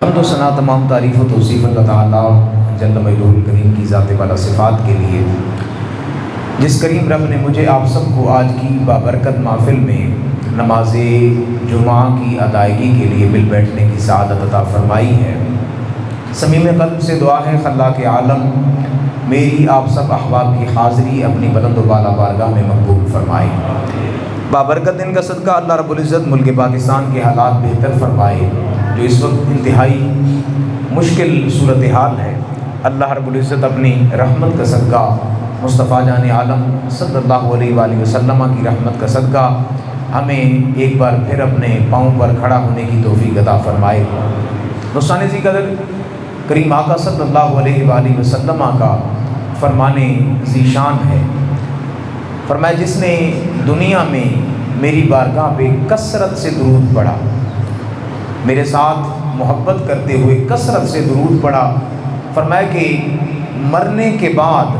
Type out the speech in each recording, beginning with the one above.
حمد و ثنا تمام تعریف و توصیف اللہ تعالیٰ جل مجدہ الکریم کی ذات والا صفات کے لیے، جس کریم رب نے مجھے آپ سب کو آج کی بابرکت محفل میں نماز جمعہ کی ادائیگی کے لیے مل بیٹھنے کی سعادت عطا فرمائی ہے۔ صمیم قلب سے دعا ہے خلاق عالم میری آپ سب احباب کی حاضری اپنی بلند و بالا بارگاہ میں مقبول فرمائے۔ بابرکت دن کا صدقہ اللہ رب العزت ملک پاکستان کے حالات بہتر فرمائے، جو اس وقت انتہائی مشکل صورتحال ہے۔ اللہ رب العزت اپنی رحمت کا صدقہ مصطفیٰ جان عالم صلی اللہ علیہ وآلہ وسلم کی رحمت کا صدقہ ہمیں ایک بار پھر اپنے پاؤں پر کھڑا ہونے کی توفیق عطا فرمائے۔ دوستان ذی قدر کریم آقا صلی اللہ علیہ وآلہ وسلم کا فرمان ذی شان ہے، فرمایا جس نے دنیا میں میری بارگاہ پہ کثرت سے درود پڑھا، میرے ساتھ محبت کرتے ہوئے کثرت سے درود پڑھا، فرمایا کہ مرنے کے بعد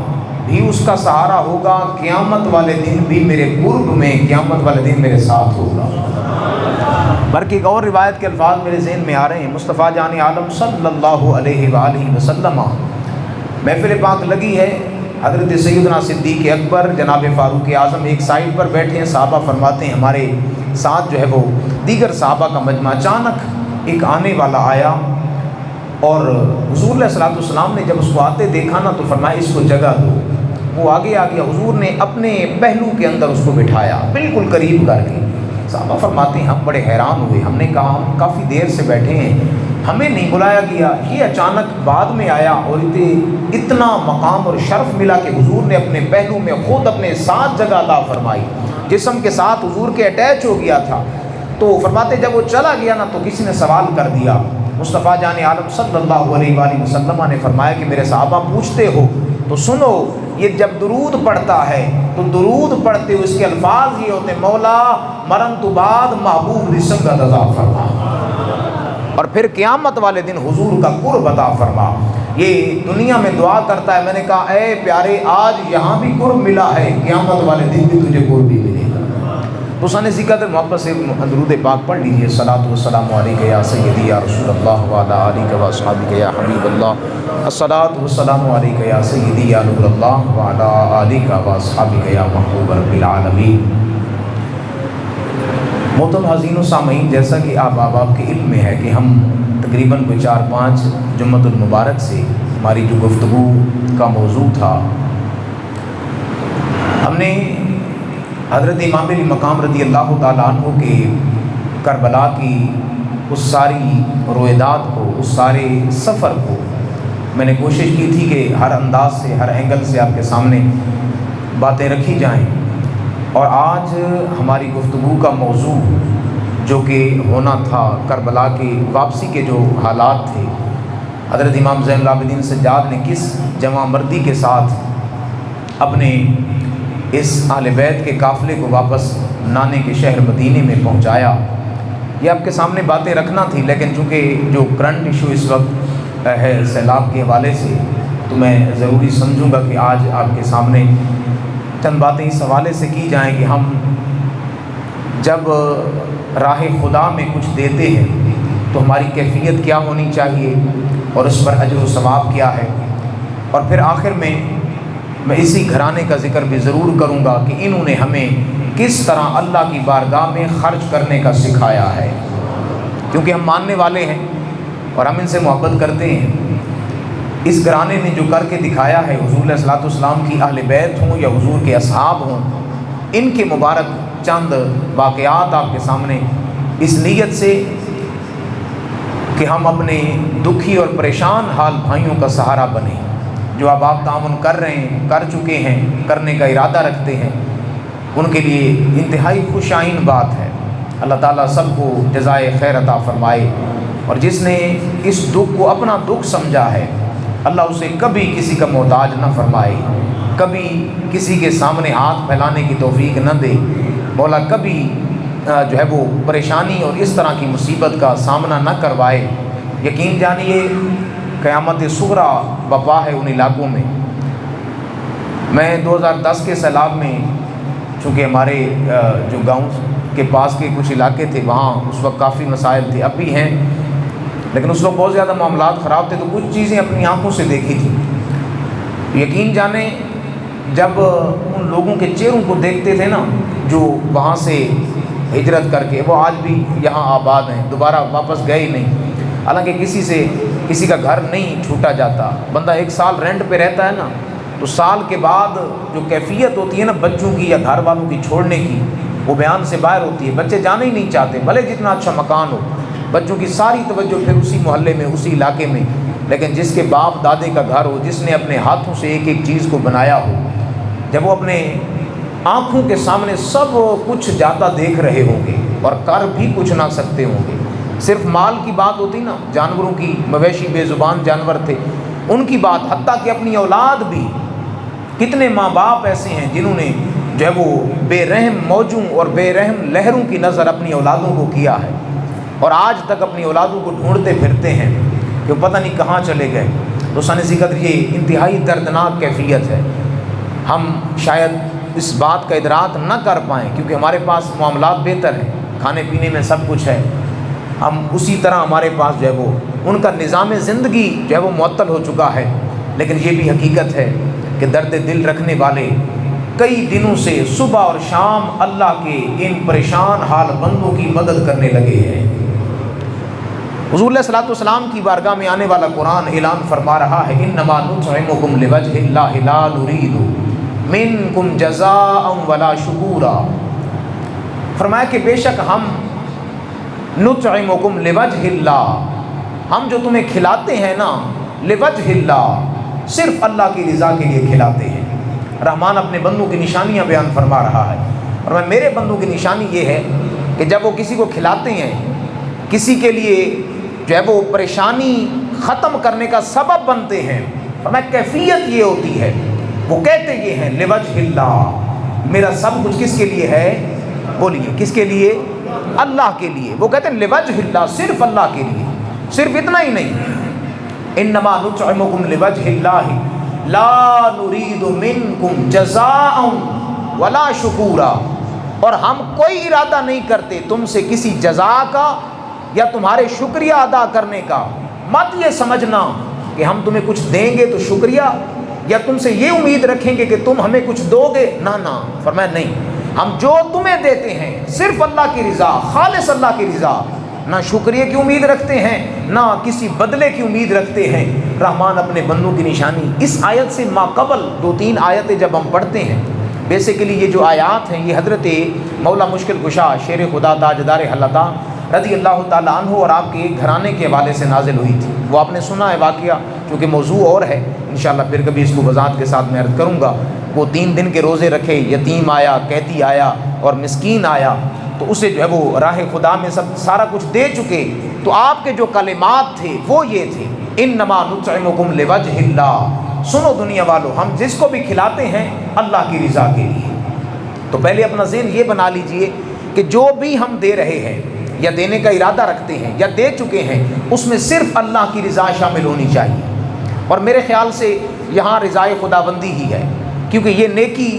بھی اس کا سہارا ہوگا، قیامت والے دن بھی میرے قرب میں، قیامت والے دن میرے ساتھ ہوگا۔ بلکہ ایک اور روایت کے الفاظ میرے ذہن میں آ رہے ہیں، مصطفیٰ جان عالم صلی اللہ علیہ وآلہ وسلم محفل پاک لگی ہے، حضرت سیدنا صدیق اکبر جناب فاروق اعظم ایک سائڈ پر بیٹھے ہیں، صحابہ فرماتے ہیں ہمارے ساتھ جو ہے وہ دیگر صحابہ کا مجمع، اچانک ایک آنے والا آیا اور حضور علیہ الصلوۃ والسلام نے جب اس کو آتے دیکھا نا تو فرمایا اس کو جگہ دو۔ وہ آگے آ گیا، حضور نے اپنے پہلو کے اندر اس کو بٹھایا بالکل قریب کر کے۔ صحابہ فرماتے ہیں ہم بڑے حیران ہوئے، ہم نے کہا ہم کافی دیر سے بیٹھے ہیں، ہمیں نہیں بلایا گیا، یہ اچانک بعد میں آیا اور اتنا مقام اور شرف ملا کہ حضور نے اپنے پہلو میں خود اپنے ساتھ جگہ عطا فرمائی، جسم کے ساتھ حضور کے اٹیچ ہو گیا تھا۔ تو فرماتے جب وہ چلا گیا نا تو کسی نے سوال کر دیا، مصطفیٰ جان عالم صلی اللہ علیہ وآلہ وسلم نے فرمایا کہ میرے صحابہ پوچھتے ہو تو سنو، یہ جب درود پڑھتا ہے تو درود پڑھتے ہوئے اس کے الفاظ یہ ہوتے ہیں مولا مرن تو بعد محبوب دی سنگت عطا فرما، اور پھر قیامت والے دن حضور کا قرب عطا فرما۔ یہ دنیا میں دعا کرتا ہے، میں نے کہا اے پیارے آج یہاں بھی قرب ملا ہے، قیامت والے دن بھی تجھے قرب بھی ملے گا۔ تو سن ذکر محبت سے درود پاک پڑھ لیجیے، الصلاۃ والسلام علیک یا سیدی یا رسول اللہ وعلی آلک و اصحابک یا حبیب اللہ، الصلاۃ والسلام علیک یا سیدی یا نور اللہ وعلی آلک و اصحابک یا محبوب رب العالمین۔ محترم حاضرین و سامعین، جیسا کہ آپ کے علم میں ہے کہ ہم تقریباً 4-5 جمعۃ المبارک سے ہماری جو گفتگو کا موضوع تھا، ہم نے حضرت امام علی مقام رضی اللہ تعالیٰ عنہ کے کربلا کی اس ساری رویداد کو، اس سارے سفر کو میں نے کوشش کی تھی کہ ہر انداز سے، ہر اینگل سے آپ کے سامنے باتیں رکھی جائیں، اور آج ہماری گفتگو کا موضوع جو کہ ہونا تھا کربلا کی واپسی کے جو حالات تھے، حضرت امام زین العابدین سجاد نے کس جمع مردی کے ساتھ اپنے اس اہل بیت کے قافلے کو واپس نانے کے شہر مدینے میں پہنچایا، یہ آپ کے سامنے باتیں رکھنا تھی، لیکن چونکہ جو کرنٹ ایشو اس وقت ہے سیلاب کے حوالے سے، تو میں ضروری سمجھوں گا کہ آج آپ کے سامنے چند باتیں اس حوالے سے کی جائیں کہ ہم جب راہ خدا میں کچھ دیتے ہیں تو ہماری کیفیت کیا ہونی چاہیے اور اس پر اجر و ثواب کیا ہے، اور پھر آخر میں اسی گھرانے کا ذکر بھی ضرور کروں گا کہ انہوں نے ہمیں کس طرح اللہ کی بارگاہ میں خرچ کرنے کا سکھایا ہے، کیونکہ ہم ماننے والے ہیں اور ہم ان سے محبت کرتے ہیں۔ اس گھرانے نے جو کر کے دکھایا ہے، حضور علیہ الصلوۃ والسلام کی اہل بیت ہوں یا حضور کے اصحاب ہوں، ان کے مبارک چند واقعات آپ کے سامنے اس نیت سے کہ ہم اپنے دکھی اور پریشان حال بھائیوں کا سہارا بنیں، جو اب آپ تعاون کر رہے ہیں، کر چکے ہیں، کرنے کا ارادہ رکھتے ہیں، ان کے لیے انتہائی خوش آئین بات ہے۔ اللہ تعالیٰ سب کو جزائے خیر عطا فرمائے، اور جس نے اس دکھ کو اپنا دکھ سمجھا ہے، اللہ اسے کبھی کسی کا محتاج نہ فرمائے، کبھی کسی کے سامنے ہاتھ پھیلانے کی توفیق نہ دے، مولا کبھی جو ہے وہ پریشانی اور اس طرح کی مصیبت کا سامنا نہ کروائے۔ یقین جانیے قیامت صغریٰ بپا ہے ان علاقوں میں۔ میں 2010 کے سیلاب میں، چونکہ ہمارے جو گاؤں کے پاس کے کچھ علاقے تھے، وہاں اس وقت کافی مسائل تھے، اب بھی ہیں، لیکن اس وقت بہت زیادہ معاملات خراب تھے، تو کچھ چیزیں اپنی آنکھوں سے دیکھی تھیں۔ یقین جانیں جب ان لوگوں کے چہروں کو دیکھتے تھے نا جو وہاں سے ہجرت کر کے، وہ آج بھی یہاں آباد ہیں، دوبارہ واپس گئے ہی نہیں، حالانکہ کسی کا گھر نہیں چھوٹا جاتا۔ بندہ 1 سال رینٹ پہ رہتا ہے نا، تو سال کے بعد جو کیفیت ہوتی ہے نا بچوں کی یا گھر والوں کی چھوڑنے کی، وہ بیان سے باہر ہوتی ہے۔ بچے جانا ہی نہیں چاہتے، بھلے جتنا اچھا مکان ہو، بچوں کی ساری توجہ پھر اسی محلے میں، اسی علاقے میں۔ لیکن جس کے باپ دادے کا گھر ہو، جس نے اپنے ہاتھوں سے ایک ایک چیز کو بنایا ہو، جب وہ اپنے آنکھوں کے سامنے سب کچھ جاتا دیکھ رہے ہوں گے اور کر بھی کچھ نہ سکتے ہوں گے، صرف مال کی بات ہوتی نا، جانوروں کی، مویشی بے زبان جانور تھے، ان کی بات، حتیٰ کہ اپنی اولاد بھی، کتنے ماں باپ ایسے ہیں جنہوں نے جو ہے وہ بے رحم موجوں اور بے رحم لہروں کی نظر اپنی اولادوں کو کیا ہے، اور آج تک اپنی اولادوں کو ڈھونڈتے پھرتے ہیں کہ پتہ نہیں کہاں چلے گئے۔ دوستان قدر، یہ انتہائی دردناک کیفیت ہے۔ ہم شاید اس بات کا ادراک نہ کر پائیں کیونکہ ہمارے پاس معاملات بہتر ہیں، کھانے پینے میں سب کچھ ہے، ہم اسی طرح ہمارے پاس جو ہے وہ ان کا نظام زندگی جو ہے وہ معطل ہو چکا ہے۔ لیکن یہ بھی حقیقت ہے کہ درد دل رکھنے والے کئی دنوں سے صبح اور شام اللہ کے ان پریشان حال بندوں کی مدد کرنے لگے ہیں۔ حضور علیہ الصلوۃ والسلام کی بارگاہ میں آنے والا قرآن اعلان فرما رہا ہے، انما نطعمکم لوجہ اللہ لا نرید منکم جزاء ولا شکورا۔ فرمایا کہ بے شک ہم نطعمکم لوجہ اللہ، ہم جو تمہیں کھلاتے ہیں نا، لوجہ اللہ، صرف اللہ کی رضا کے لیے کھلاتے ہیں۔ رحمان اپنے بندوں کی نشانیاں بیان فرما رہا ہے، اور میرے بندوں کی نشانی یہ ہے کہ جب وہ کسی کو کھلاتے ہیں، کسی کے لیے جو ہے وہ پریشانی ختم کرنے کا سبب بنتے ہیں، اور کیفیت یہ ہوتی ہے، وہ کہتے یہ ہیں لوجہ اللہ، میرا سب کچھ کس کے لیے ہے؟ بولیے کس کے لیے؟ اللہ کے لیے۔ وہ کہتے ہیں لوجہ اللہ، صرف اللہ کے لیے، صرف اتنا ہی نہیں، انما نطعمکم لوجہ اللہ لا نرید منکم جزاء ولا شکورا، اور ہم کوئی ارادہ نہیں کرتے تم سے کسی جزا کا یا تمہارے شکریہ ادا کرنے کا۔ مت یہ سمجھنا کہ ہم تمہیں کچھ دیں گے تو شکریہ، یا تم سے یہ امید رکھیں گے کہ تم ہمیں کچھ دو گے، نہ فرمایا نہیں، ہم جو تمہیں دیتے ہیں صرف اللہ کی رضا، خالص اللہ کی رضا، نہ شکریہ کی امید رکھتے ہیں، نہ کسی بدلے کی امید رکھتے ہیں۔ رحمان اپنے بندوں کی نشانی اس آیت سے ماقبل 2-3 آیتیں جب ہم پڑھتے ہیں، بیسیکلی یہ جو آیات ہیں یہ حضرت مولا مشکل کشا شیر خدا تاجدار حلتا رضی اللہ تعالیٰ عنہ اور آپ کے گھرانے کے حوالے سے نازل ہوئی تھی۔ وہ آپ نے سنا ہے واقعہ، چونکہ موضوع اور ہے، انشاءاللہ پھر کبھی اس کو وضاحت کے ساتھ میں عرض کروں گا۔ وہ 3 دن کے روزے رکھے، یتیم آیا، قیدی آیا اور مسکین آیا، تو اسے جو ہے وہ راہ خدا میں سارا کچھ دے چکے، تو آپ کے جو کلمات تھے وہ یہ تھے، انما نطعمکم لوجہ اللہ، سنو دنیا والو، ہم جس کو بھی کھلاتے ہیں اللہ کی رضا کے لیے۔ تو پہلے اپنا ذہن یہ بنا لیجئے کہ جو بھی ہم دے رہے ہیں یا دینے کا ارادہ رکھتے ہیں یا دے چکے ہیں، اس میں صرف اللہ کی رضا شامل ہونی چاہیے، اور میرے خیال سے یہاں رضائے خداوندی ہی ہے، کیونکہ یہ نیکی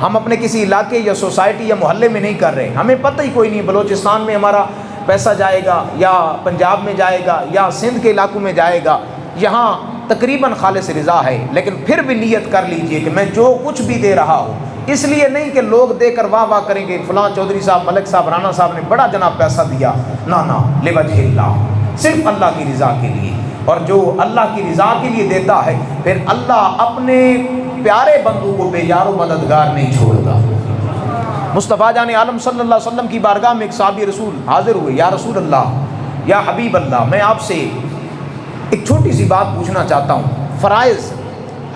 ہم اپنے کسی علاقے یا سوسائٹی یا محلے میں نہیں کر رہے، ہمیں پتہ ہی کوئی نہیں بلوچستان میں ہمارا پیسہ جائے گا یا پنجاب میں جائے گا یا سندھ کے علاقوں میں جائے گا، یہاں تقریباً خالص رضا ہے، لیکن پھر بھی نیت کر لیجئے کہ میں جو کچھ بھی دے رہا ہوں، اس لیے نہیں کہ لوگ دے کر واہ واہ کریں گے، فلاں چودھری صاحب، ملک صاحب، رانا صاحب نے بڑا جناب پیسہ دیا، نہ لوجہ اللہ، صرف اللہ کی رضا کے لیے۔ اور جو اللہ کی رضا کے لیے دیتا ہے، پھر اللہ اپنے پیارے بندوں کو بے یار و مددگار نہیں چھوڑتا۔ مصطفیٰ جان عالم صلی اللہ علیہ وسلم کی بارگاہ میں ایک صحابی رسول حاضر ہوئے، یا رسول اللہ، یا حبیب اللہ، میں آپ سے ایک چھوٹی سی بات پوچھنا چاہتا ہوں۔ فرائض،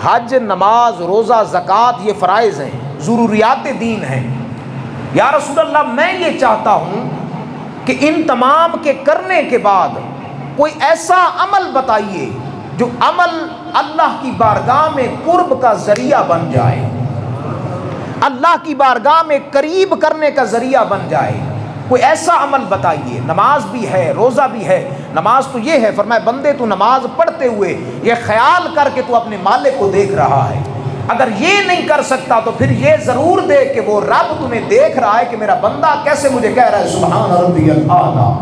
حج، نماز، روزہ، زکوٰۃ، یہ فرائض ہیں، ضروریات دین ہیں۔ یا رسول اللہ، میں یہ چاہتا ہوں کہ ان تمام کے کرنے کے بعد کوئی ایسا عمل بتائیے جو عمل اللہ کی بارگاہ میں قرب کا ذریعہ بن جائے، اللہ کی بارگاہ میں قریب کرنے کا ذریعہ بن جائے، کوئی ایسا عمل بتائیے۔ نماز بھی ہے، روزہ بھی ہے۔ نماز تو یہ ہے، فرمایا بندے تو نماز پڑھتے ہوئے یہ خیال کر کے تو اپنے مالک کو دیکھ رہا ہے، اگر یہ نہیں کر سکتا تو پھر یہ ضرور دیکھ کہ وہ رب تمہیں دیکھ رہا ہے کہ میرا بندہ کیسے مجھے کہہ رہا ہے سبحان ربی الاعلیٰ۔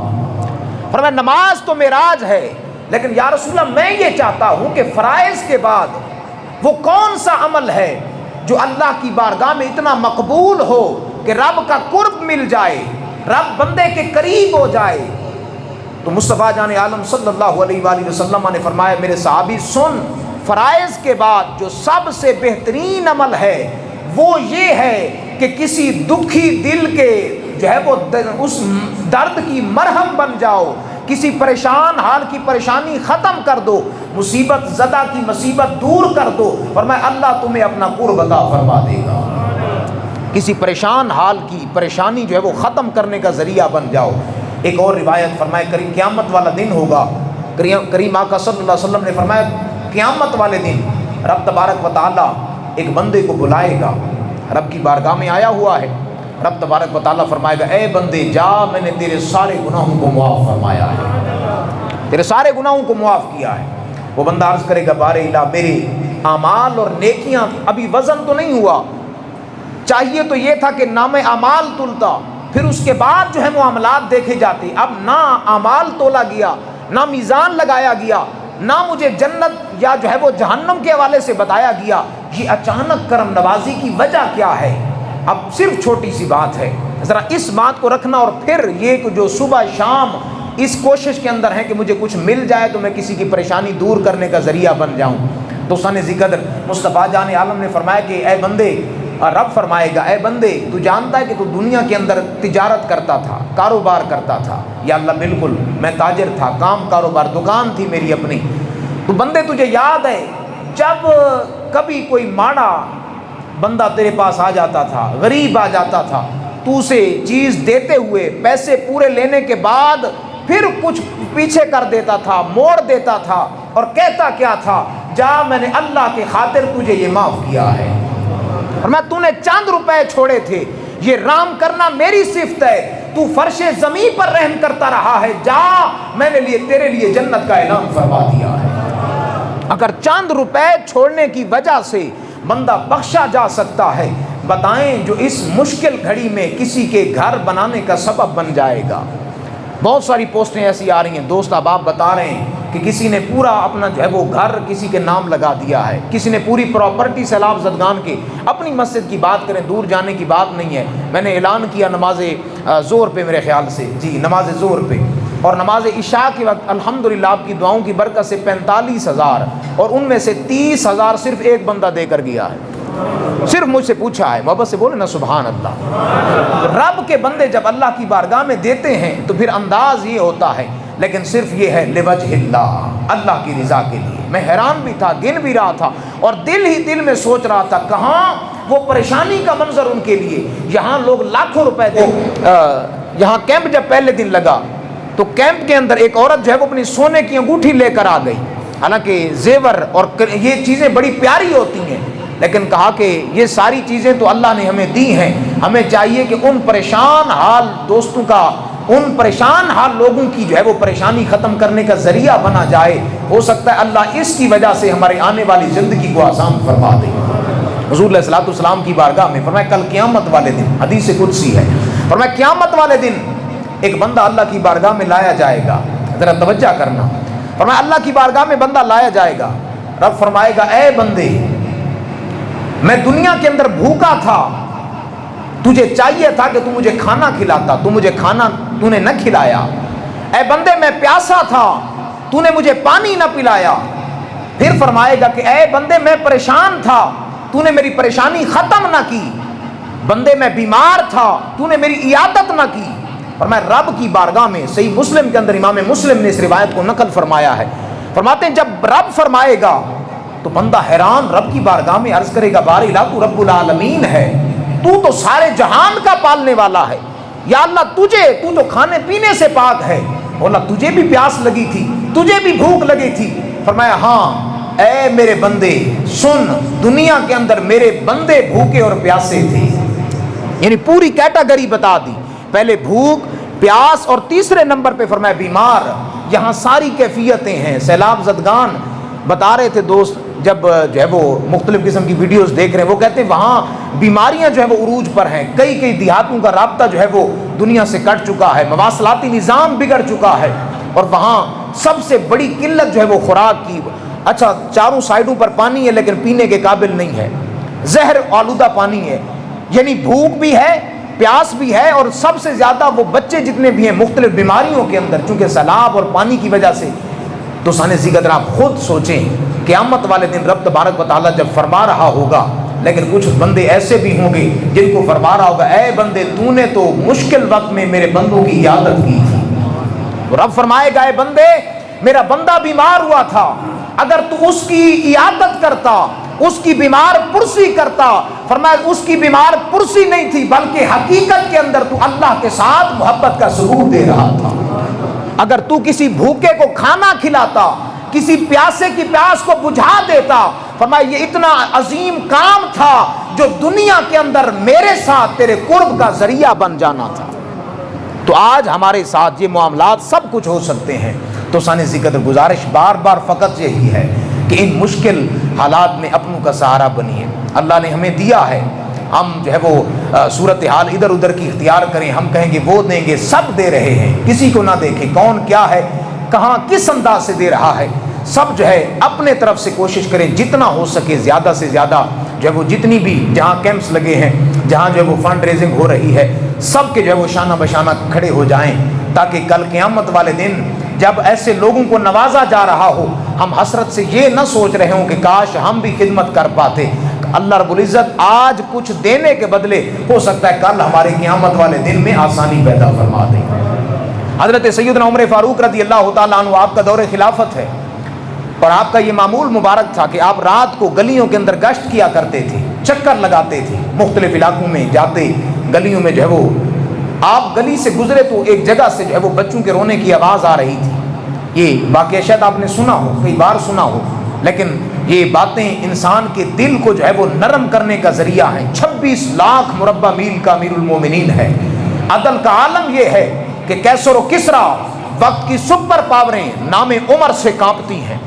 فرمایا نماز تو معراج ہے، لیکن یا رسول اللہ میں یہ چاہتا ہوں کہ فرائض کے بعد وہ کون سا عمل ہے جو اللہ کی بارگاہ میں اتنا مقبول ہو کہ رب کا قرب مل جائے، رب بندے کے قریب ہو جائے۔ تو مصطفیٰ جان عالم صلی اللہ علیہ وآلہ وسلم نے فرمایا میرے صحابی سن، فرائض کے بعد جو سب سے بہترین عمل ہے وہ یہ ہے کہ کسی دکھی دل کے جو ہے وہ اس درد کی مرہم بن جاؤ، کسی پریشان حال کی پریشانی ختم کر دو، مصیبت زدہ کی مصیبت دور کر دو، فرمایا اللہ تمہیں اپنا قرب عطا فرما دے گا۔ کسی پریشان حال کی پریشانی جو ہے وہ ختم کرنے کا ذریعہ بن جاؤ۔ ایک اور روایت فرمائے قیامت والا دن ہوگا، کریم آقا صلی اللہ علیہ وسلم نے فرمایا قیامت والے دن رب تبارک و تعالیٰ ایک بندے کو بلائے گا، رب کی بارگاہ میں آیا ہوا ہے، رب تبارک و تعالیٰ فرمائے گا اے بندے جا، میں نے تیرے سارے گناہوں کو معاف فرمایا ہے، تیرے سارے گناہوں کو معاف کیا ہے۔ وہ بندہ عرض کرے گا بارے الہ میرے اعمال اور نیکیاں ابھی وزن تو نہیں ہوا، چاہیے تو یہ تھا کہ نام اعمال تلتا، پھر اس کے بعد جو ہے معاملات دیکھے جاتے، اب نہ اعمال تولا گیا، نہ میزان لگایا گیا، نہ مجھے جنت یا جو ہے وہ جہنم کے حوالے سے بتایا گیا۔ یہ اچانک کرم نوازی کی وجہ کیا ہے؟ اب صرف چھوٹی سی بات ہے، ذرا اس بات کو رکھنا، اور پھر یہ کہ جو صبح شام اس کوشش کے اندر ہے کہ مجھے کچھ مل جائے تو میں کسی کی پریشانی دور کرنے کا ذریعہ بن جاؤں۔ تو سن ذکر مصطفیٰ جان عالم نے فرمایا کہ اے بندے، رب فرمائے گا اے بندے تو جانتا ہے کہ تو دنیا کے اندر تجارت کرتا تھا، کاروبار کرتا تھا؟ یا اللہ بالکل، میں تاجر تھا، کام کاروبار دکان تھی میری اپنی۔ تو بندے تجھے یاد ہے جب کبھی کوئی ماڑا بندہ تیرے پاس آ جاتا تھا، غریب آ جاتا تھا، تو اسے چیز دیتے ہوئے پیسے پورے لینے کے بعد پھر کچھ پیچھے کر دیتا تھا، موڑ دیتا تھا، اور کہتا کیا تھا؟ جا میں نے اللہ کے خاطر تجھے یہ معاف کیا ہے، اور میں تو نے چند روپے چھوڑے تھے، یہ رام کرنا میری صفت ہے، تو فرش زمین پر رحم کرتا رہا ہے، جا میں نے تیرے لیے جنت کا اعلان فرما دیا ہے۔ اگر چند روپے چھوڑنے کی وجہ سے بندہ بخشا جا سکتا ہے، بتائیں جو اس مشکل گھڑی میں کسی کے گھر بنانے کا سبب بن جائے گا۔ بہت ساری پوسٹیں ایسی آ رہی ہیں، دوست احباب بتا رہے ہیں کہ کسی نے پورا اپنا جو ہے وہ گھر کسی کے نام لگا دیا ہے، کسی نے پوری پراپرٹی سیلاب زدگان کے، اپنی مسجد کی بات کریں، دور جانے کی بات نہیں ہے، میں نے اعلان کیا نماز ظہر پہ، میرے خیال سے جی نماز ظہر پہ، اور نماز عشاء کے وقت الحمدللہ آپ کی دعاؤں کی برکت سے 45,000، اور ان میں سے 30,000 صرف ایک بندہ دے کر گیا ہے، صرف مجھ سے پوچھا ہے، محبت سے بولے نا سبحان اللہ۔ رب کے بندے جب اللہ کی بارگاہ میں دیتے ہیں تو پھر انداز یہ ہوتا ہے، لیکن صرف یہ ہے لوجہ اللہ، اللہ کی رضا کے لیے۔ میں حیران بھی تھا، گن بھی رہا تھا، اور دل ہی دل میں سوچ رہا تھا کہاں وہ پریشانی کا منظر ان کے لیے، یہاں لوگ لاکھوں روپے دے، یہاں کیمپ جب پہلے دن لگا تو کیمپ کے اندر ایک عورت جو ہے وہ اپنی سونے کی انگوٹھی لے کر آ گئی، حالانکہ زیور اور یہ چیزیں بڑی پیاری ہوتی ہیں، لیکن کہا کہ یہ ساری چیزیں تو اللہ نے ہمیں دی ہیں، ہمیں چاہیے کہ ان پریشان حال دوستوں کا، ان پریشان حال لوگوں کی جو ہے وہ پریشانی ختم کرنے کا ذریعہ بنا جائے، ہو سکتا ہے اللہ اس کی وجہ سے ہمارے آنے والی زندگی کو آسان فرما دے۔ حضور علیہ الصلوۃ والسلام کی بارگاہ میں فرمایا کل قیامت والے دن، حدیث قدسی ہے، فرمایا قیامت والے دن ایک بندہ اللہ کی بارگاہ میں لایا جائے گا، ذرا توجہ کرنا، فرمایا اللہ کی بارگاہ میں بندہ لایا جائے گا، رب فرمائے گا اے بندے میں دنیا کے اندر بھوکا تھا، تجھے چاہیے تھا کہ تو مجھے کھانا کھلاتا، تو مجھے کھانا تو نے نہ کھلایا، اے بندے میں پیاسا تھا، تو نے مجھے پانی نہ پلایا، پھر فرمائے گا کہ اے بندے میں پریشان تھا، تو نے میری پریشانی ختم نہ کی، بندے میں بیمار تھا، تو نے میری عیادت نہ کی۔ اور میں رب کی بارگاہ میں، صحیح مسلم کے اندر امام مسلم نے اس روایت کو نقل فرمایا ہے، فرماتے ہیں جب رب فرمائے گا تو بندہ حیران رب کی بارگاہ میں عرض کرے گا باری اللہ تو رب العالمین ہے، تو سارے جہان کا پالنے والا ہے، یا اللہ تو جو کھانے پینے سے پاک ہے، بولا تجھے بھی پیاس لگی تھی، تجھے بھی بھوک لگی تھی، فرمایا ہاں اے میرے بندے سن، دنیا کے اندر میرے بندے بھوکے اور پیاسے تھے، یعنی پوری کیٹاگری بتا دی، پہلے بھوک، پیاس، اور تیسرے نمبر پہ فرمایا بیمار۔ یہاں ساری کیفیتیں ہیں، سیلاب زدگان بتا رہے تھے دوست جب جو ہے وہ مختلف قسم کی ویڈیوز دیکھ رہے ہیں، وہ کہتے ہیں وہاں بیماریاں جو ہے وہ عروج پر ہیں، کئی دیہاتوں کا رابطہ جو ہے وہ دنیا سے کٹ چکا ہے، مواصلاتی نظام بگڑ چکا ہے، اور وہاں سب سے بڑی قلت جو ہے وہ خوراک کی. اچھا چاروں سائڈوں پر پانی ہے لیکن پینے کے قابل نہیں ہے, زہر آلودہ پانی ہے, یعنی بھوک بھی ہے, پیاس بھی ہے, اور سب سے زیادہ وہ بچے جتنے بھی ہیں مختلف بیماریوں کے اندر, چونکہ سیلاب اور پانی کی وجہ سے. تو سانے قدر آپ خود سوچیں قیامت والے دن رب تبارک و تعالیٰ جب فرما رہا ہوگا, لیکن کچھ بندے ایسے بھی ہوں گے جن کو فرما رہا ہوگا اے بندے تو نے تو مشکل وقت میں میرے بندوں کی عیادت کی تھی. تو رب فرمائے گا اے بندے میرا بندہ بیمار ہوا تھا, اگر تو اس کی عیادت کرتا, اس کی بیمار پرسی کرتا, فرمایا اس کی بیمار پرسی نہیں تھی بلکہ حقیقت کے اندر تو اللہ کے ساتھ محبت کا ثبوت دے رہا تھا. اگر تو کسی بھوکے کو کھانا کھلاتا, کسی پیاسے کی پیاس کو بجھا دیتا, فرمایا یہ اتنا عظیم کام تھا جو دنیا کے اندر میرے ساتھ تیرے قرب کا ذریعہ بن جانا تھا. تو آج ہمارے ساتھ یہ معاملات سب کچھ ہو سکتے ہیں. تو سانے ذکر گزارش بار بار فقط یہی ہے کہ ان مشکل حالات میں اپنوں کا سہارا بنیے. اللہ نے ہمیں دیا ہے, ہم جو ہے وہ صورتحال ادھر ادھر کی اختیار کریں, ہم کہیں گے وہ دیں گے, سب دے رہے ہیں, کسی کو نہ دیکھیں کون کیا ہے, کہاں کس انداز سے دے رہا ہے. سب جو ہے اپنے طرف سے کوشش کریں جتنا ہو سکے زیادہ سے زیادہ جو ہے وہ جتنی بھی جہاں کیمپس لگے ہیں, جہاں جو ہے وہ فنڈ ریزنگ ہو رہی ہے, سب کے جو ہے وہ شانہ بشانہ کھڑے ہو جائیں, تاکہ کل قیامت والے دن جب ایسے لوگوں کو نوازا جا رہا ہو ہم حسرت سے یہ نہ سوچ رہے ہوں کہ کاش ہم بھی خدمت کر پاتے. اللہ رب العزت آج کچھ دینے کے بدلے ہو سکتا ہے کل ہمارے قیامت والے دن میں آسانی پیدا فرما دیں. حضرت سیدنا عمر فاروق رضی اللہ تعالیٰ عنہ, آپ کا دور خلافت ہے اور آپ کا یہ معمول مبارک تھا کہ آپ رات کو گلیوں کے اندر گشت کیا کرتے تھے, چکر لگاتے تھے, مختلف علاقوں میں جاتے, گلیوں میں جو ہے وہ آپ گلی سے گزرے تو ایک جگہ سے جو ہے وہ بچوں کے رونے کی آواز آ رہی تھی. یہ واقعہ شاید آپ نے سنا ہو, کئی بار سنا ہو, لیکن یہ باتیں انسان کے دل کو جو ہے وہ نرم کرنے کا ذریعہ ہیں. 26 لاکھ مربع میل کا امیر المومنین ہے. عدل کا عالم یہ ہے کہ کیسر و کسرا وقت کی سپر پاوریں نام عمر سے کانپتی ہیں.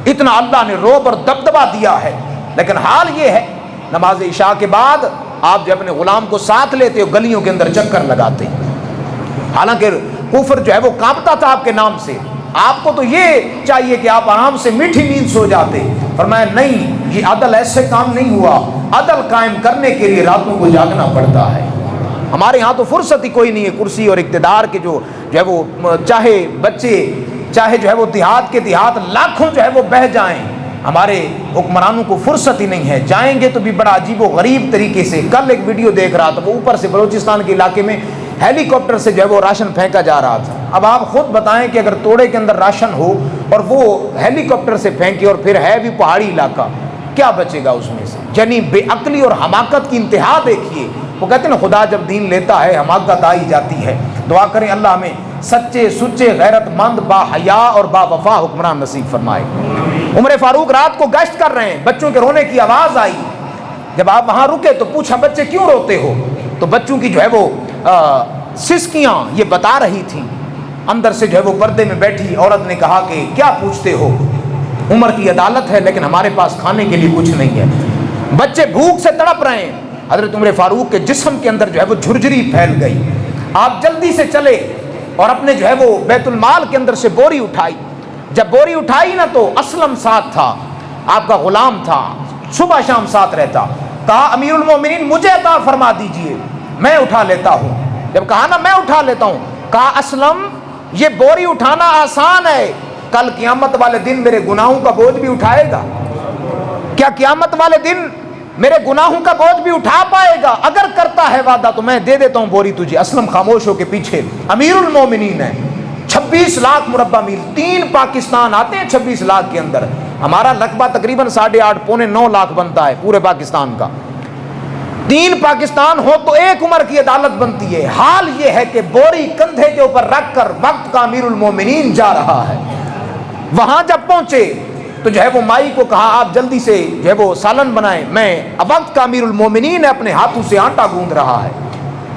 اتنا اللہ نے روب اور دبدبا دیا ہے, لیکن حال یہ ہے نماز عشاء کے بعد آپ جو اپنے غلام کو ساتھ لیتے ہو گلیوں کے اندر چکر لگاتے. حالانکہ کفر جو ہے وہ کانپتا تھا آپ کے نام سے, آپ کو تو یہ چاہیے کہ آپ آرام سے میٹھی نیند سو جاتے. فرمایا نہیں, یہ عدل ایسے کام نہیں ہوا, عدل قائم کرنے کے لیے راتوں کو جاگنا پڑتا ہے. ہمارے ہاں تو فرصت ہی کوئی نہیں ہے کرسی اور اقتدار کے, جو ہے وہ چاہے بچے چاہے جو ہے وہ دیہات کے دیہات لاکھوں جو ہے وہ بہ جائیں, ہمارے حکمرانوں کو فرصت ہی نہیں ہے. جائیں گے تو بھی بڑا عجیب و غریب طریقے سے. کل ایک ویڈیو دیکھ رہا تھا, وہ اوپر سے بلوچستان کے علاقے میں ہیلی کاپٹر سے جو ہے وہ راشن پھینکا جا رہا تھا. اب آپ خود بتائیں کہ اگر توڑے کے اندر راشن ہو اور وہ ہیلی کاپٹر سے پھینکے, اور پھر ہے بھی پہاڑی علاقہ, کیا بچے گا اس میں سے؟ یعنی بے عقلی اور حماقت کی انتہا دیکھیے. وہ کہتے ہیں نا خدا جب دین لیتا ہے حماقت آئی جاتی ہے. دعا کریں اللہ ہمیں سچے سچے غیرت مند با حیا اور با وفا حکمران نصیب فرمائے. عمر فاروق رات کو گشت کر رہے ہیں, بچوں کے رونے کی آواز آئی. جب آپ وہاں رکے تو پوچھا بچے کیوں روتے ہو؟ تو بچوں کی جو ہے وہ سسکیاں یہ بتا رہی تھیں. اندر سے جو ہے وہ پردے میں بیٹھی عورت نے کہا کہ کیا پوچھتے ہو, عمر کی عدالت ہے لیکن ہمارے پاس کھانے کے لیے کچھ نہیں ہے. بچے بھوک سے تڑپ رہے ہیں. حضرت عمر فاروق کے جسم کے اندر جو ہے وہ جھرجھری پھیل گئی. آپ جلدی سے چلے اور اپنے جو ہے وہ بیت المال کے اندر سے بوری اٹھائی. جب بوری اٹھائی نا تو اسلم ساتھ تھا, آپ کا غلام تھا, صبح شام ساتھ رہتا. کہا امیر المومنین مجھے عطا فرما دیجئے, میں اٹھا لیتا ہوں. جب کہا نا میں اٹھا لیتا ہوں, کہا اسلم یہ بوری اٹھانا آسان ہے, کل قیامت والے دن میرے گناہوں کا بوجھ بھی اٹھائے گا. کیا قیامت والے دن میرے گناہوں کا بوجھ بھی اٹھا پائے گا؟ اگر کرتا ہے وعدہ تو میں دے دیتا ہوں بوری تجھے. اسلم خاموش ہو کے پیچھے. امیر المومنین ہے, 26 لاکھ مربع میل, 3 پاکستان آتے ہیں 26 لاکھ کے اندر. ہمارا رقبہ تقریباً 8.5 پونے 9 لاکھ بنتا ہے پورے پاکستان کا. 3 پاکستان ہو تو ایک عمر کی عدالت بنتی ہے. حال یہ ہے کہ بوری کندھے کے اوپر رکھ کر وقت کا امیر المومنین جا رہا ہے. وہاں جب پہنچے تو جو ہے وہ مائی کو کہا آپ جلدی سے جو ہے وہ سالن بنائیں, میں وقت کا امیر المومنین اپنے ہاتھوں سے آٹا گوندھ رہا ہے.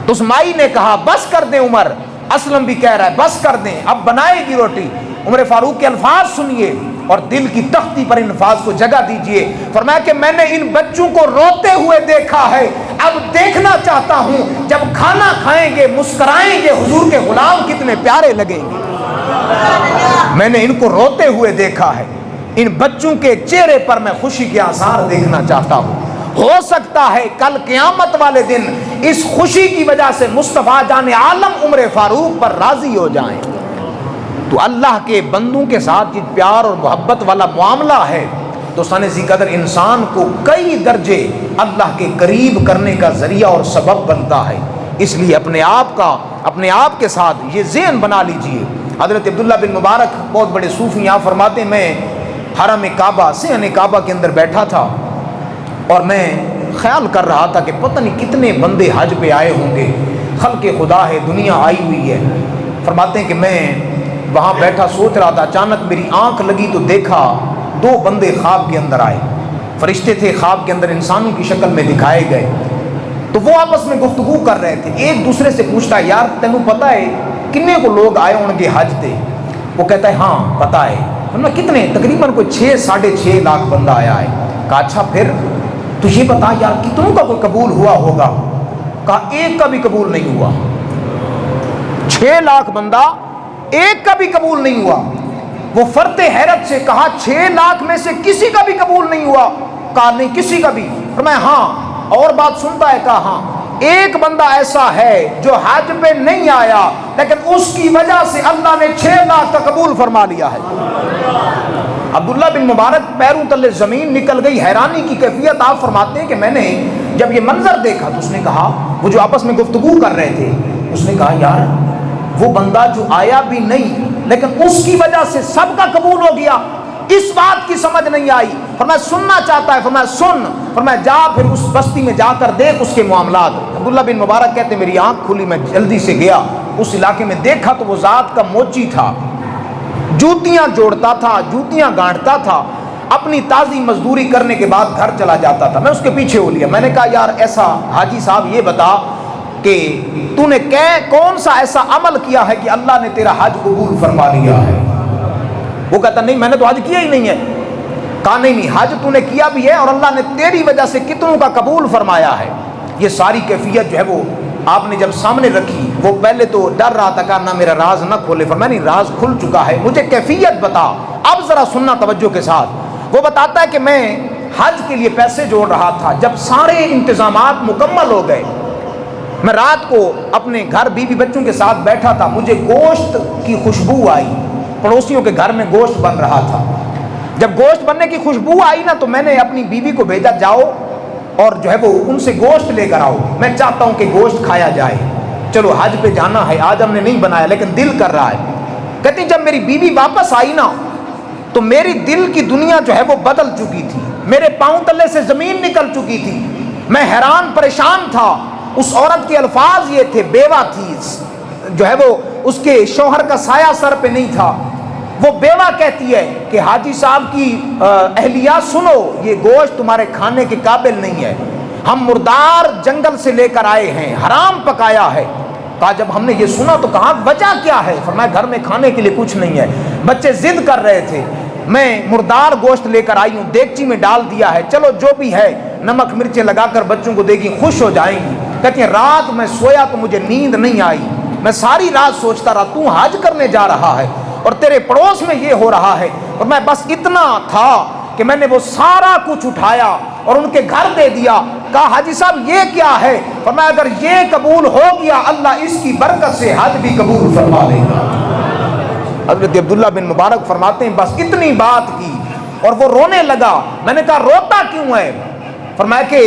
تو اس مائی نے کہا بس کر دیں عمر. اسلم بھی کہہ رہا ہے بس کر دیں, اب بنائے گی روٹی. عمر فاروق کے الفاظ سنیے اور دل کی تختی پر ان الفاظ کو جگہ دیجئے. فرمایا کہ میں نے ان بچوں کو روتے ہوئے دیکھا ہے, اب دیکھنا چاہتا ہوں جب کھانا کھائیں گے مسکرائیں گے حضور کے غلام کتنے پیارے لگیں گے. میں نے ان کو روتے ہوئے دیکھا ہے، ان بچوں کے چہرے پر میں خوشی کے آثار دیکھنا چاہتا ہوں۔ ہو سکتا ہے کل قیامت والے دن اس خوشی کی وجہ سے مصطفیٰ جان عالم عمر فاروق پر راضی ہو جائیں۔ تو اللہ کے بندوں کے ساتھ یہ پیار اور محبت والا معاملہ ہے، دوستان ذی قدر انسان کو کئی درجے اللہ کے قریب کرنے کا ذریعہ اور سبب بنتا ہے۔ اس لیے اپنے آپ کے ساتھ یہ ذہن بنا لیجئے۔ حضرت عبداللہ بن مبارک بہت بڑے صوفی یہاں فرماتے ہیں، میں حرم کعبہ صحن کعبہ کے اندر بیٹھا تھا اور میں خیال کر رہا تھا کہ پتہ نہیں کتنے بندے حج پہ آئے ہوں گے، خلق خدا ہے، دنیا آئی ہوئی ہے۔ فرماتے ہیں کہ میں وہاں بیٹھا سوچ رہا تھا، اچانک میری آنکھ لگی تو دیکھا 2 بندے خواب کے اندر آئے، فرشتے تھے، خواب کے اندر انسانوں کی شکل میں دکھائے گئے۔ تو وہ آپس میں گفتگو کر رہے تھے، ایک دوسرے سے پوچھتا ہے یار تینوں پتہ ہے کتنے کو لوگ آئے ہوں گے حج تے؟ وہ کہتا ہے ہاں پتہ ہے۔ کتنے؟ تقریباً کوئی 6-6.5 لاکھ بندہ آیا ہے۔ کہا اچھا پھر تو یہ بتا یار کتنوں کا کوئی قبول ہوا ہوگا؟ کہا ایک کا بھی قبول نہیں ہوا۔ 6 لاکھ بندہ، ایک کا بھی قبول نہیں ہوا۔ وہ فرط حیرت سے کہا 6 لاکھ میں سے کسی کا بھی قبول نہیں ہوا؟ کہا نہیں کسی کا بھی۔ فرمایا ہاں اور بات سنتا ہے؟ کہا ہاں ایک بندہ ایسا ہے جو حج پہ نہیں آیا لیکن اس کی وجہ سے اللہ نے 6 لاکھ کا قبول فرما لیا ہے۔ عبداللہ بن مبارک پیروں تلے زمین نکل گئی، حیرانی کی کیفیت۔ آپ فرماتے ہیں کہ میں نے جب یہ منظر دیکھا تو اس نے کہا، وہ جو آپس میں گفتگو کر رہے تھے، اس نے کہا یار وہ بندہ جو آیا بھی نہیں لیکن اس کی وجہ سے سب کا قبول ہو گیا، اس بات کی سمجھ نہیں آئی۔ فرمایا سننا چاہتا ہے؟ فرمایا سن۔ فرمایا جا پھر اس بستی میں جا کر دیکھ اس کے معاملات۔ عبداللہ بن مبارک کہتے میری آنکھ کھلی، میں جلدی سے گیا اس علاقے میں، دیکھا تو وہ ذات کا موچی تھا، جوتیاں جوڑتا تھا، جوتیاں گانٹتا تھا، اپنی تازی مزدوری کرنے کے بعد گھر چلا جاتا تھا۔ میں اس کے پیچھے ہو لیا، میں نے کہا یار ایسا حاجی صاحب یہ بتا کہ تو نے کون سا ایسا عمل کیا ہے کہ اللہ نے تیرا حج قبول فرما لیا ہے؟ وہ کہتا نہیں میں نے تو حج کیا ہی نہیں ہے۔ کہا نہیں حج تو نے کیا بھی ہے اور اللہ نے تیری وجہ سے کتنوں کا قبول فرمایا ہے۔ یہ ساری کیفیت جو ہے وہ آپ نے جب سامنے رکھی، وہ پہلے تو ڈر رہا تھا، کہا نہ میرا راز نہ کھولے۔ فرمایا نہیں راز کھل چکا ہے، مجھے کیفیت بتا۔ اب ذرا سننا توجہ کے ساتھ۔ وہ بتاتا ہے کہ میں حج کے لیے پیسے جوڑ رہا تھا، جب سارے انتظامات مکمل ہو گئے میں رات کو اپنے گھر بیوی بچوں کے ساتھ بیٹھا تھا، مجھے گوشت کی خوشبو آئی، پڑوسیوں کے گھر میں گوشت بن رہا تھا۔ جب گوشت بننے کی خوشبو آئی نا تو میں نے اپنی بیوی کو بھیجا جاؤ اور جو ہے وہ ان سے گوشت لے کر آؤ، میں چاہتا ہوں کہ گوشت کھایا جائے۔ چلو حج پہ جانا ہے، آج ہم نے نہیں بنایا لیکن دل کر رہا ہے۔ کہتی جب میری بیوی واپس آئی نا تو میری دل کی دنیا جو ہے وہ بدل چکی تھی، میرے پاؤں تلے سے زمین نکل چکی تھی، میں حیران پریشان تھا۔ اس عورت کے الفاظ یہ تھے، بیوہ تھی، جو ہے وہ اس کے شوہر کا سایہ سر پہ نہیں تھا۔ وہ بیوہ کہتی ہے کہ حاجی صاحب کی اہلیہ سنو، یہ گوشت تمہارے کھانے کے قابل نہیں ہے، ہم مردار جنگل سے لے کر آئے ہیں، حرام پکایا ہے۔ کہا جب ہم نے یہ سنا تو کہا وجہ کیا ہے؟ فرمایا گھر میں کھانے کے لیے کچھ نہیں ہے، بچے ضد کر رہے تھے، میں مردار گوشت لے کر آئی ہوں، دیگچی میں ڈال دیا ہے، چلو جو بھی ہے نمک مرچیں لگا کر بچوں کو دے گی، خوش ہو جائیں گی۔ کہتی ہیں رات میں سویا تو مجھے نیند نہیں آئی، میں ساری رات سوچتا رہا تو حج کرنے جا رہا ہے اور تیرے پڑوس میں یہ ہو رہا ہے، اور میں بس اتنا تھا کہ میں نے وہ سارا کچھ اٹھایا اور ان کے گھر دے دیا۔ کہا حاجی صاحب یہ کیا ہے؟ فرمایا اگر یہ قبول ہو گیا اللہ اس کی برکت سے حج بھی قبول فرما لے گا۔ حضرت عبداللہ بن مبارک فرماتے ہیں بس اتنی بات کی اور وہ رونے لگا۔ میں نے کہا روتا کیوں ہے؟ فرمایا کہ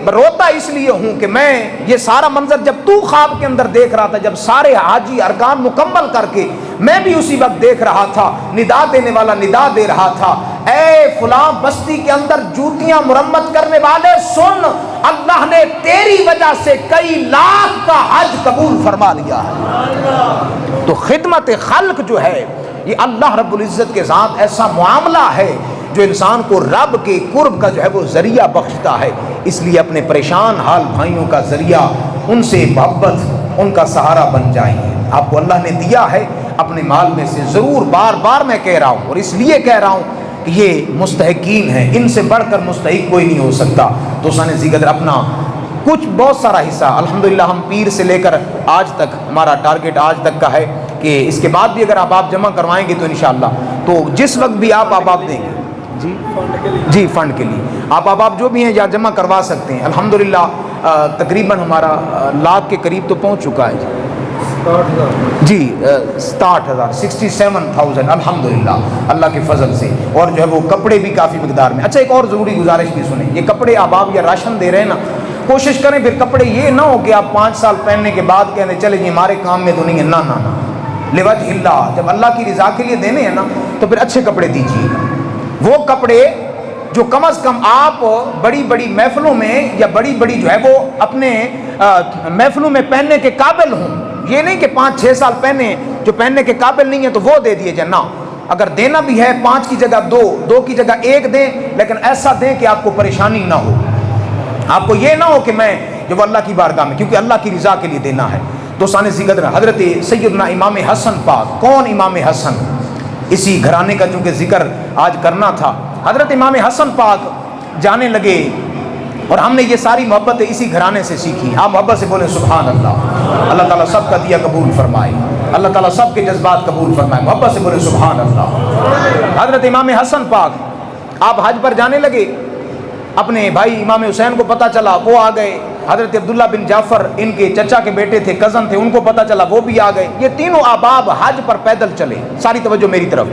روتا اس لیے ہوں کہ میں یہ سارا منظر جب تو خواب کے اندر دیکھ رہا تھا، جب سارے حاجی ارکان مکمل کر کے میں بھی اسی وقت دیکھ رہا تھا، ندا دینے والا ندا دے رہا تھا، اے فلاں بستی کے اندر جوتیاں مرمت کرنے والے سن، اللہ نے تیری وجہ سے کئی لاکھ کا حج قبول فرما لیا ہے۔ تو خدمت خلق جو ہے یہ اللہ رب العزت کے ساتھ ایسا معاملہ ہے جو انسان کو رب کے قرب کا جو ہے وہ ذریعہ بخشتا ہے۔ اس لیے اپنے پریشان حال بھائیوں کا ذریعہ، ان سے محبت، ان کا سہارا بن جائیے۔ آپ کو اللہ نے دیا ہے اپنے مال میں سے، ضرور بار بار میں کہہ رہا ہوں اور اس لیے کہہ رہا ہوں کہ یہ مستحقین ہیں، ان سے بڑھ کر مستحق کوئی نہیں ہو سکتا۔ تو سانے ذکر اپنا کچھ بہت سارا حصہ الحمدللہ ہم پیر سے لے کر آج تک، ہمارا ٹارگٹ آج تک کا ہے کہ اس کے بعد بھی اگر آپ جمع کروائیں گے تو انشاءاللہ تو جس وقت بھی آپ دیں گے جی فنڈ کے لیے آپ جو بھی ہیں یا جمع کروا سکتے ہیں. الحمدللہ تقریباً ہمارا لاکھ کے قریب تو پہنچ چکا ہے جی 67,000 67,000 الحمدللہ اللہ کے فضل سے. اور جو ہے وہ کپڑے بھی کافی مقدار میں. اچھا ایک اور ضروری گزارش بھی سنیں, یہ کپڑے آپ یا راشن دے رہے ہیں نا, کوشش کریں پھر کپڑے یہ نہ ہو کہ آپ 5 سال پہننے کے بعد کہنے چلے جی ہمارے کام میں تو نہیں ہے. نہ لوجہ اللہ, جب اللہ کی رضا کے لیے دینے ہیں نا تو پھر اچھے کپڑے دیجیے گا. وہ کپڑے جو کم از کم آپ بڑی بڑی محفلوں میں یا بڑی جو ہے وہ اپنے محفلوں میں پہننے کے قابل ہوں. یہ نہیں کہ 5-6 سال پہنے جو پہننے کے قابل نہیں ہے تو وہ دے دیے جائیں. نہ, اگر دینا بھی ہے 5 کی جگہ 2 کی جگہ 1 دیں, لیکن ایسا دیں کہ آپ کو پریشانی نہ ہو. آپ کو یہ نہ ہو کہ میں جو اللہ کی بارگاہ میں, کیونکہ اللہ کی رضا کے لیے دینا ہے. دوستان قدر, حضرت سیدنا امام حسن پاک, کون امام حسن, اسی گھرانے کا چونکہ ذکر آج کرنا تھا. حضرت امام حسن پاک جانے لگے اور ہم نے یہ ساری محبتیں اسی گھرانے سے سیکھی. آپ محبت سے بولیں سبحان اللہ. اللہ تعالیٰ سب کا دیا قبول فرمائے, اللہ تعالیٰ سب کے جذبات قبول فرمائے. محبت سے بولیں سبحان اللہ. حضرت امام حسن پاک آپ حج پر جانے لگے, اپنے بھائی امام حسین کو پتہ چلا, وہ آ گئے. حضرت عبداللہ بن جعفر ان کے چچا کے بیٹے تھے, کزن تھے, ان کو پتہ چلا, وہ بھی آ گئے. یہ تینوں احباب حج پر پیدل چلے. ساری توجہ میری طرف,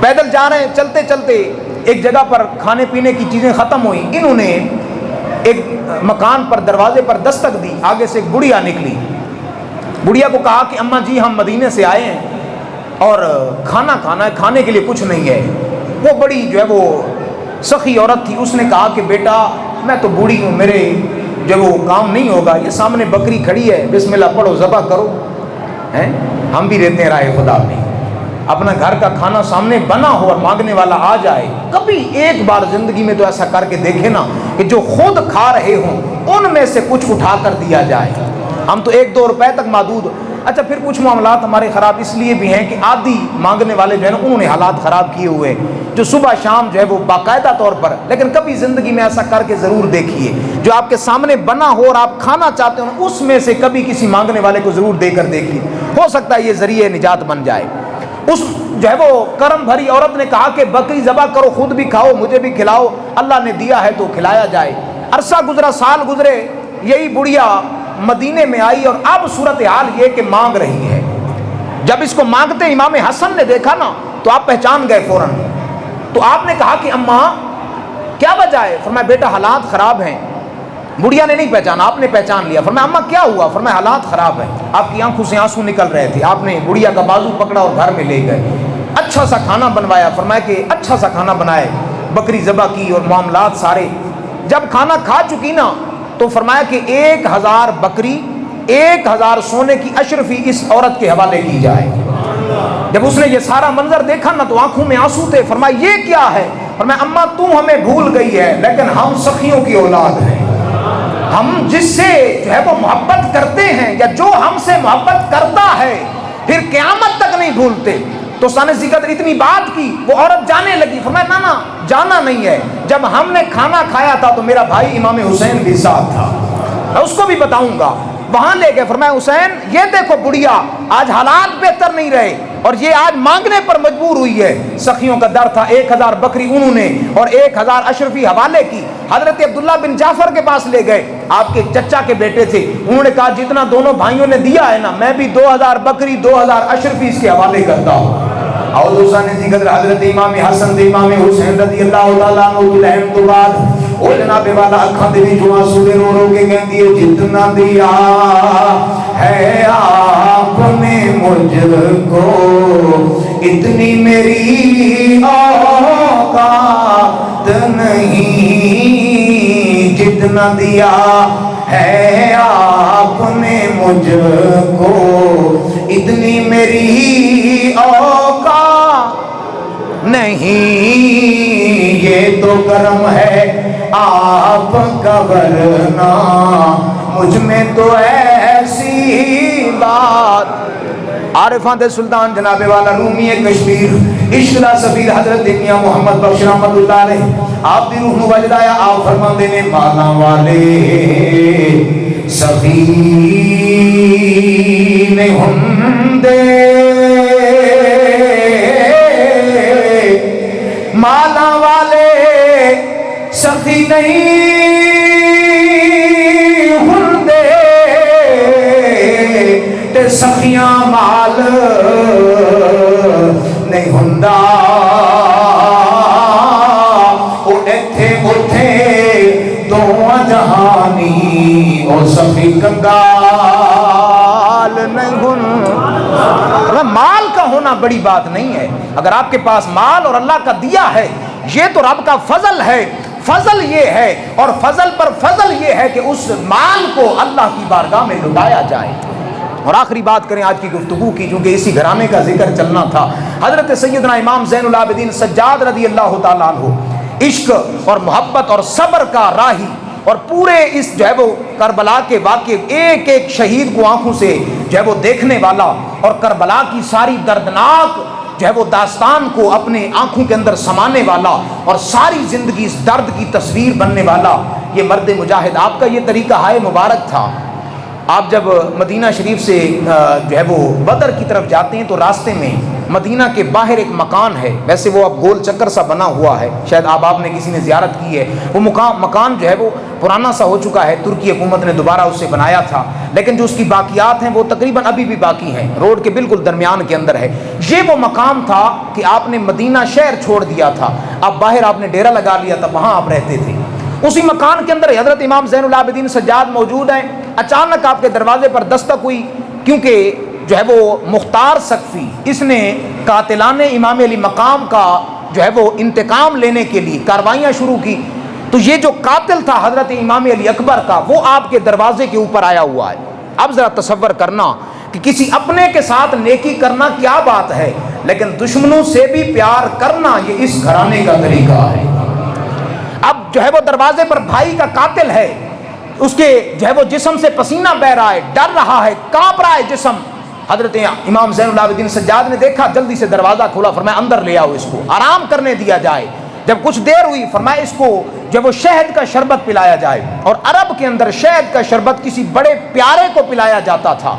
پیدل جا رہے ہیں. چلتے چلتے ایک جگہ پر کھانے پینے کی چیزیں ختم ہوئیں. انہوں نے ایک مکان پر دروازے پر دستک دی. آگے سے ایک بڑھیا نکلی. بڑھیا کو کہا کہ اماں جی ہم مدینے سے آئے ہیں اور کھانا کھانا ہے, کھانے کے لیے کچھ نہیں ہے. وہ بڑی جو ہے وہ سخی عورت تھی. اس نے کہا کہ بیٹا میں تو بوڑھی ہوں, میرے جو وہ کام نہیں ہوگا. یہ سامنے بکری کھڑی ہے, بسم اللہ پڑھو, ذبح کرو. ہم بھی رہتے ہیں راہ خدا میں, اپنا گھر کا کھانا سامنے بنا ہو اور مانگنے والا آ جائے. کبھی ایک بار زندگی میں تو ایسا کر کے دیکھے نا کہ جو خود کھا رہے ہوں ان میں سے کچھ اٹھا کر دیا جائے. ہم تو 1-2 روپے تک محدود. اچھا پھر کچھ معاملات ہمارے خراب اس لیے بھی ہیں کہ آدھی مانگنے والے جو ہے نا انہوں نے حالات خراب کیے ہوئے, جو صبح شام جو ہے وہ باقاعدہ طور پر. لیکن کبھی زندگی میں ایسا کر کے ضرور دیکھیے, جو آپ کے سامنے بنا ہو اور آپ کھانا چاہتے ہو اس میں سے کبھی کسی مانگنے والے کو ضرور دے کر دیکھیے. ہو سکتا ہے یہ ذریعہ نجات بن جائے. اس جو ہے وہ کرم بھری عورت نے کہا کہ بکری ذبح کرو, خود بھی کھاؤ, مجھے بھی کھلاؤ, اللہ نے دیا ہے تو کھلایا جائے. عرصہ گزرا, سال گزرے, یہی بڑھیا مدینے میں آئی اور اب صورتحال یہ کہ مانگ رہی ہے. جب اس کو مانگتے امام حسن نے دیکھا نا تو آپ پہچان گئے فوراً. تو آپ نے کہا کہ اماں کیا وجہ ہے؟ فرمایا بیٹا حالات خراب ہیں. بڑھیا نے نہیں پہچانا, آپ نے پہچان لیا. فرمایا اماں کیا ہوا؟ فرمایا حالات خراب ہیں. آپ کی آنکھوں سے آنسو نکل رہے تھے. آپ نے بڑھیا کا بازو پکڑا اور گھر میں لے گئے. اچھا سا کھانا بنوایا. فرمایا کہ اچھا سا کھانا بنائے, بکری ذبح کی اور معاملات سارے. جب کھانا کھا چکی نا تو فرمایا کہ 1000 بکری 1000 سونے کی اشرفی اس عورت کے حوالے کی جائے. جب اس نے یہ سارا منظر دیکھا نا تو آنکھوں میں آنسو تھے. فرمایا یہ کیا ہے؟ فرمایا اماں تو ہمیں بھول گئی ہے, لیکن ہم سخیوں کی اولاد ہیں. ہم جس سے جو ہے وہ محبت کرتے ہیں یا جو ہم سے محبت کرتا ہے پھر قیامت تک نہیں بھولتے. تو سانے ذکر اتنی بات کی, وہ عورت جانے لگی. فرمایا نا جانا نہیں ہے. جب ہم نے کھانا کھایا تھا تو میرا بھائی امام حسین بھی ساتھ تھا, میں اس کو بھی بتاؤں گا. وہاں لے گئے. فرمایا حسین یہ دیکھو بڑھیا آج حالات بہتر نہیں رہے اور یہ آج مانگنے پر مجبور ہوئی ہے. سخیوں کا در تھا, 1000 بکری انہوں نے اور 1000 اشرفی حوالے کی. حضرت عبداللہ بن جعفر کے پاس لے گئے, آپ کے چچا کے بیٹے تھے. انہوں نے کہا جتنا دونوں بھائیوں نے دیا ہے نا میں بھی 2000 بکری 2000 اشرفی اس کے حوالے کرتا ہوں. اور دوسرا نے ذکر حضرت امام حسن تے امام حسین رضی اللہ تعالیٰ عنہ رحم تو بعد او جناب والا اکھاں دے وچ آنسو دے رو رو کے کہندی ہے جتنا دیا ہے آپ نے مجھ کو اتنی میری اوقات نہیں. جتنا دیا ہے آپ نے مجھ کو اتنی میری اوقات نہیں. یہ تو کرم ہے آپ کا, ورنہ مجھ میں تو ایسی بات. عارفان دے سلطان جناب والا رومی کشمیر اشرا سفیر حضرت میاں محمد بخش رحمت اللہ علیہ آپ دی روح نو وجدایا. آپ فرماندے نے مالا والے سخی نہیں ہوندے مالا والے سخی نہیں ہوندے تے سخیاں مال نہیں ہوندا او ایتھے اوتھے دوواں جہانی او سخی کنگال نہیں ہوندا۔ مال کا ہونا بڑی بات نہیں ہے، اگر آپ کے پاس مال اور اللہ کا دیا ہے یہ تو رب کا فضل ہے، فضل یہ ہے اور فضل پر فضل یہ ہے کہ اس مال کو اللہ کی بارگاہ میں لٹایا جائے۔ اور آخری بات کریں آج کی گفتگو کی، چونکہ اسی گھرانے کا ذکر چلنا تھا، حضرت سیدنا امام زین العابدین سجاد رضی اللہ تعالیٰ عنہ عشق اور محبت اور صبر کا راہی، اور پورے اس جو ہے وہ کربلا کے واقعے ایک ایک شہید کو آنکھوں سے جو ہے وہ دیکھنے والا اور کربلا کی ساری دردناک جو ہے وہ داستان کو اپنے آنکھوں کے اندر سمانے والا اور ساری زندگی اس درد کی تصویر بننے والا یہ مرد مجاہد، آپ کا یہ طریقہ ہائے مبارک تھا۔ آپ جب مدینہ شریف سے جو ہے وہ بدر کی طرف جاتے ہیں تو راستے میں مدینہ کے باہر ایک مکان ہے، ویسے وہ اب گول چکر سا بنا ہوا ہے، شاید آپ نے کسی نے زیارت کی ہے، وہ مکان جو ہے وہ پرانا سا ہو چکا ہے، ترکی حکومت نے دوبارہ اسے بنایا تھا، لیکن جو اس کی باقیات ہیں وہ تقریباً ابھی بھی باقی ہیں، روڈ کے بالکل درمیان کے اندر ہے۔ یہ وہ مقام تھا کہ آپ نے مدینہ شہر چھوڑ دیا تھا، اب باہر آپ نے ڈیرا لگا لیا تھا، وہاں آپ رہتے تھے۔ اسی مکان کے اندر حضرت امام زین العابدین سجاد موجود ہیں، اچانک آپ کے دروازے پر دستک ہوئی، کیونکہ جو ہے وہ مختار سقفی اس نے قاتلان امام علی مقام کا جو ہے وہ انتقام لینے کے لیے کاروائیاں شروع کی، تو یہ جو قاتل تھا حضرت امام علی اکبر کا وہ آپ کے دروازے کے اوپر آیا ہوا ہے۔ اب ذرا تصور کرنا کہ کسی اپنے کے ساتھ نیکی کرنا کیا بات ہے، لیکن دشمنوں سے بھی پیار کرنا یہ اس گھرانے کا طریقہ ہے۔ اب جو ہے وہ دروازے پر بھائی کا قاتل ہے، اس کے جو ہے وہ جسم سے پسینہ بہ رہا ہے، ڈر رہا ہے، کانپ رہا ہے جسم۔ حضرت امام زین العابدین سجاد نے دیکھا، جلدی سے دروازہ کھولا، فرمایا اندر لے آؤ، اس کو آرام کرنے دیا جائے۔ جب کچھ دیر ہوئی فرمایا اس کو جب وہ شہد کا شربت پلایا جائے، اور عرب کے اندر شہد کا شربت کسی بڑے پیارے کو پلایا جاتا تھا۔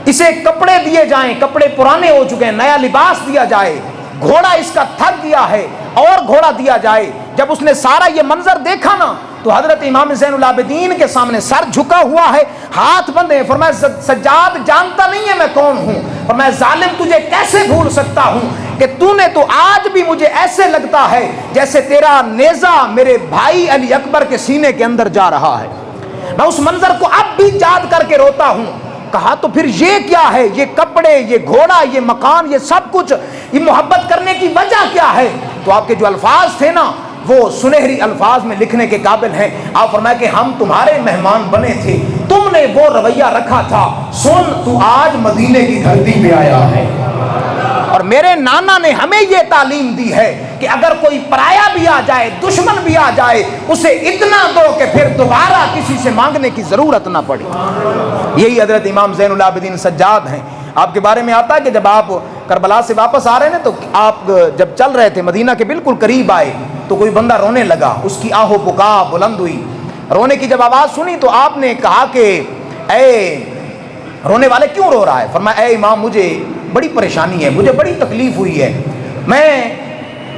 اسے کپڑے دیے جائیں، کپڑے پرانے ہو چکے ہیں، نیا لباس دیا جائے، گھوڑا اس کا تھک گیا ہے اور گھوڑا دیا جائے۔ جب اس نے سارا یہ منظر دیکھا نا تو حضرت امام زین العابدین کے سامنے سر جھکا ہوا ہے، ہاتھ بندھے، فرمایا سجاد جانتا نہیں ہے میں کون ہوں، فرمایا ظالم تجھے کیسے بھول سکتا ہوں کہ تو نے تو آج بھی مجھے ایسے لگتا ہے جیسے تیرا نیزہ میرے بھائی علی اکبر کے سینے کے اندر جا رہا ہے۔ میں اس منظر کو اب بھی یاد کر کے روتا ہوں۔ کہا تو پھر یہ کیا ہے، یہ کپڑے، یہ گھوڑا، یہ مکان، یہ سب کچھ، یہ محبت کرنے کی وجہ کیا ہے؟ تو آپ کے جو الفاظ تھے نا وہ سنہری الفاظ میں لکھنے کے قابل ہیں۔ آپ فرمایا کہ ہم تمہارے مہمان بنے تھے، تم نے وہ رویہ رکھا تھا، سن تو آج مدینے کی دھرتی پہ آیا ہے، اور میرے نانا نے ہمیں یہ تعلیم دی ہے کہ اگر کوئی پرایا بھی آ جائے، دشمن بھی آ جائے، اسے اتنا دو کہ پھر دوبارہ کسی سے مانگنے کی ضرورت نہ پڑے۔ یہی حضرت امام زین العابدین سجاد ہیں۔ آپ کے بارے میں آتا ہے کہ جب آپ کربلا سے واپس آ رہے ہیں تو آپ جب چل رہے تھے مدینہ کے بالکل قریب آئے تو کوئی بندہ رونے لگا، اس کی آہ و بکا بلند ہوئی، رونے کی جب آواز سنی تو آپ نے کہا کہ اے رونے والے کیوں رو رہا ہے؟ فرمایا اے امام مجھے بڑی پریشانی ہے، مجھے بڑی تکلیف ہوئی ہے، میں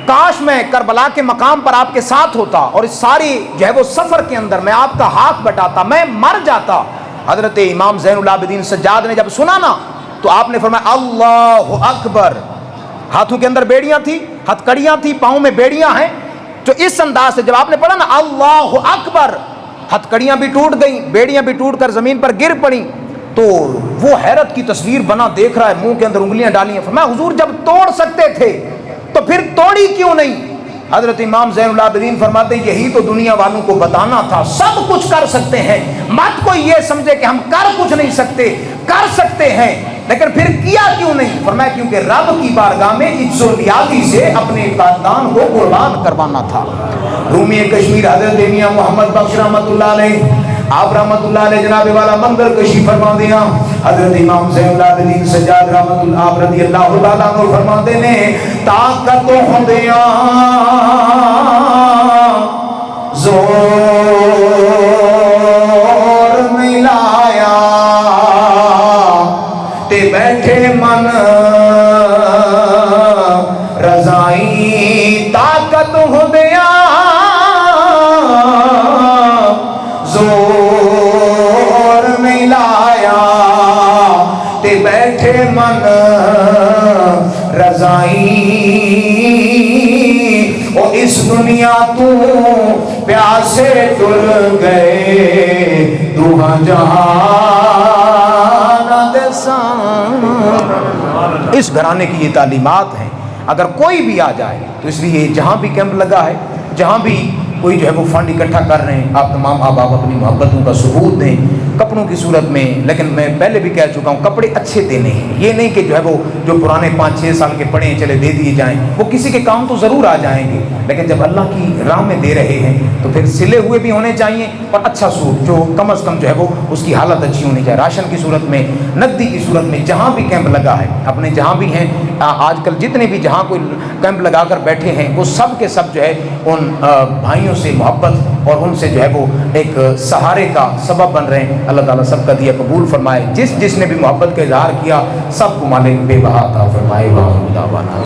کاش میں کربلا کے مقام پر آپ کے ساتھ ہوتا اور اس ساری جو ہے وہ سفر کے اندر میں آپ کا ہاتھ بٹاتا، میں مر جاتا۔ حضرت امام زین العابدین سجاد نے جب سنا نا تو آپ نے فرمایا اللہ اکبر، ہاتھوں کے اندر بیڑیاں تھی، ہتھ کڑیاں تھی، پاؤں میں بیڑیاں ہیں، تو اس انداز سے جب آپ نے پڑھا نا اللہ اکبر، ہتھ کڑیاں بھی ٹوٹ گئیں، بیڑیاں بھی ٹوٹ کر زمین پر گر پڑیں، تو وہ حیرت کی تصویر بنا دیکھ رہا ہے، منہ کے اندر انگلیاں ڈالی ہیں۔ فرمایا حضور جب توڑ سکتے تھے تو پھر توڑی کیوں نہیں؟ حضرت امام زین العابدین فرماتے ہیں یہی تو دنیا والوں کو بتانا تھا، سب کچھ کر سکتے ہیں، مت کوئی یہ سمجھے کہ ہم کر کچھ نہیں سکتے، کر سکتے ہیں، لیکن پھر کیا کیوں نہیں؟ فرمایا کیونکہ رب کی بارگاہ میں عز و نیازی سے اپنے خاندان کو قربان کروانا تھا۔ رومی کشمیر حضرت میاں محمد بخش رحمۃ اللہ علیہ، آپ رحمۃ اللہ علیہ جناب والا منظر کشی فرما دیا، حضرت امام زین العابدین سجاد رحمۃ اللہ آپ رضی اللہ تعالیٰ عنہ فرماتے نے طاقت ہوندیاں زور ملا دیا زور نہیں لایا تے بیٹھے من رضائی اور اس دنیا تو پیاسے ٹر گئے دوہا جہان دسان۔ اس گھرانے کی یہ تعلیمات ہیں، اگر کوئی بھی آ جائے تو اس لیے جہاں بھی کیمپ لگا ہے، جہاں بھی کوئی جو ہے وہ فنڈ اکٹھا کر رہے ہیں، آپ تمام احباب اپنی محبتوں کا ثبوت دیں کپڑوں کی صورت میں، لیکن میں پہلے بھی کہہ چکا ہوں کپڑے اچھے دینے ہیں، یہ نہیں کہ جو ہے وہ جو پرانے 5-6 سال کے پڑے ہیں چلے دے دیے جائیں، وہ کسی کے کام تو ضرور آ جائیں گے، لیکن جب اللہ کی راہ میں دے رہے ہیں تو پھر سلے ہوئے بھی ہونے چاہیے اور اچھا سوٹ جو کم از کم جو ہے وہ اس کی حالت اچھی ہونی چاہیے، راشن کی صورت میں، نقدی کی صورت میں، جہاں بھی کیمپ لگا ہے اپنے جہاں بھی ہیں آج کل جتنے بھی جہاں کوئی کیمپ لگا کر بیٹھے ہیں وہ سب کے سب جو ہے ان بھائیوں سے محبت اور ان سے جو ہے وہ ایک سہارے کا سبب بن رہے ہیں۔ اللہ تعالیٰ سب کا دیا قبول فرمائے، جس نے بھی محبت کا اظہار کیا سب کو مالک بے بہا عطا فرمائے۔